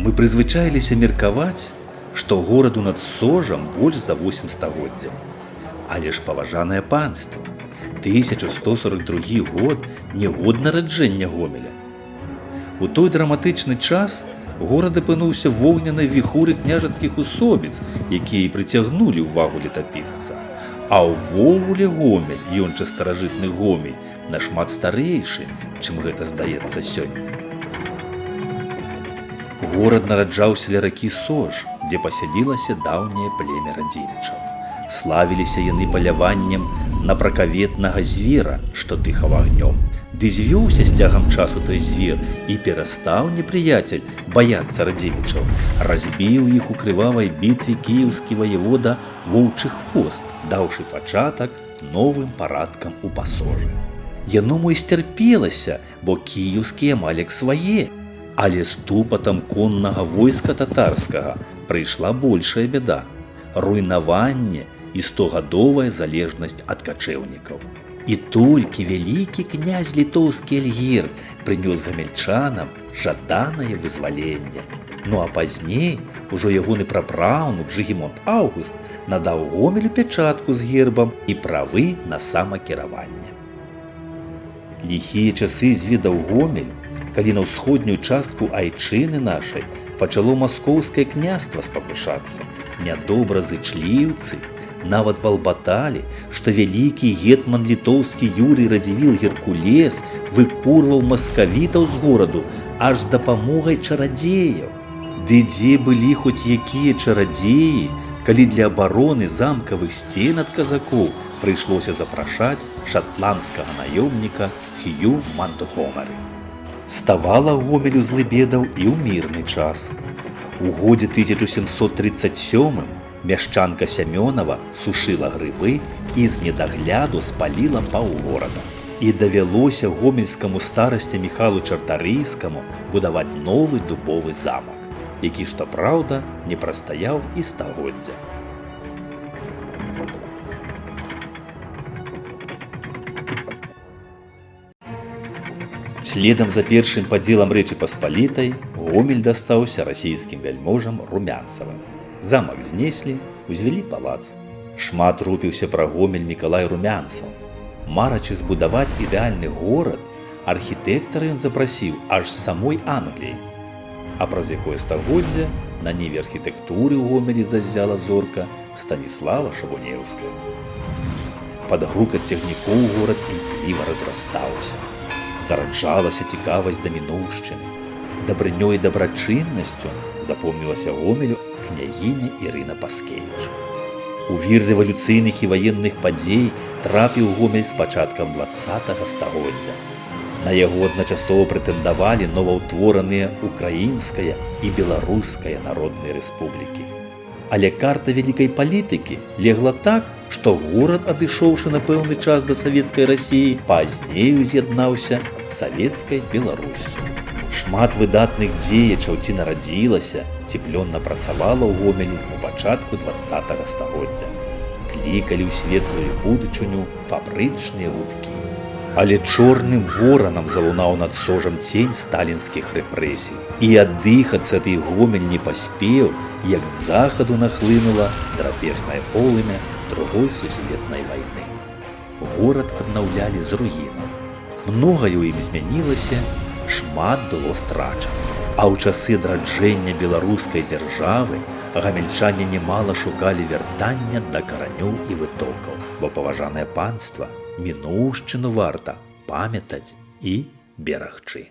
Мы прызвычаіліся меркаваць, што гораду над Сожам больш за 8 стагоддзяў. Але ж, паважанае панства, 1142 год не год нараджэння Гомеля. У той драматычны час горад апынуўся в огненнай віхуры княжацкіх усобіц, якія і прыцягнулі ўвагу летапісца. А ўвогуле Гомель, ён жа старажытны Гомель, нашмат старэйшы, чым гэта здаецца сёння. Горад нараджаўся ля ракі Сож, дзе пасялілася даўняе племя радзімічаў. Славіліся яны паляваннем на пракаветнага звера, што дыхаў агнём. Ды звёўся з цягам часу той звер і перастаў непрыяцель баяцца радзімічаў. Разбіў іх у крывавай бітве кіеўскі ваявода Воўчы Хвост, даўшы пачатак новым парадкам у Пасожы. Яно мо і сцярпелася, бо кіеўскія амаль як свае. Але з тупатам коннага войска татарскага прыйшла большая бяда – руйнаванне і 100гадовая залежнасць ад качэўнікаў. І толькі вялікі князь літоўскі Альгір прынёс гамельчанам жаданае вызваленне. Ну а пазней ужо ягоны прапраўнук Жыгімонт Аўгуст надаў Гомелю пячатку з гербам і правы на самакіраванне. Ліхія часы зведаў Гомель, калі на ўсходнюю частку айчыны нашай пачало маскоўскае княства спакушацца. Нядобразычліўцы нават балбаталі, што вялікі гетман літоўскі Юрый Радзівіл Геркулес выкурваў маскавітаў з гораду аж з дапамогай чарадзеяў. Ды дзе былі хоць якія чарадзеі, калі для абароны замкавых сцен ад казакоў прыйшлося запрашаць шатландскага наёмніка Хью Монтгомері. Ставала Гомелю злыбедаў і ў мірны час. У годзе 1737 мяшчанка Сямёнава сушыла грыбы і з недагляду спаліла паўгорада. І давялося гомельскаму старасці Міхалу Чартарыйскаму будаваць новы дубовы замак, які, што праўда, не прастаяў і стагоддзя. Следам за першым падзелам Рэчы Паспалітай Гомель дастаўся расійскім вяльможам Румянцавым. Замак знеслі, узвялі палац. Шмат рупіўся пра Гомель Мікалай Румянцаў. Марачы збудаваць ідэальны горад, архітэктара ён запрасіў аж з самой Англіі. А праз якое стагоддзя на ніве архітэктуры ў Гомелі заззяла зорка Станіслава Шабунеўскага. Пад грукат цягнікоў горад імкліва разрастаўся. Зараджалася цікавасць да мінуўшчыны. Дабрынёй і дабрачыннасцю запомнілася Гомелю княгіня Ірына Паскевіч. У вір рэвалюцыйных і ваенных падзей трапіў Гомель з пачаткам 20-га стагоддзя. На яго адначасова прэтэндавалі новаўтвораныя Украінская і Беларуская народныя рэспублікі. Але карта вялікай палітыкі легла так, што горад, адышоўшы на пэўны час да савецкай Расіі, пазней уз'яднаўся з савецкай Беларуссю. Шмат выдатных дзеячаў ці нарадзілася, ці плённа працавала ў Гомелі ў пачатку 20-га стагоддзя. Клікалі ў светлую будучыню фабрычныя гудкі. Але чорным воранам залунаў над Сожам цень сталінскіх рэпрэсій. І аддыхацца ад іх Гомель не паспеў, як з захаду нахлынула драпежнае полымя Другой сусветнай вайны. Горад аднаўлялі з руінаў. Многае ў ім змянілася, шмат было страчана. А ў часы адраджэння беларускай дзяржавы гамельчане немала шукалі вяртання да каранёў і вытокаў, бо, паважанае панства, мінуўшчыну варта памятаць і берагчы.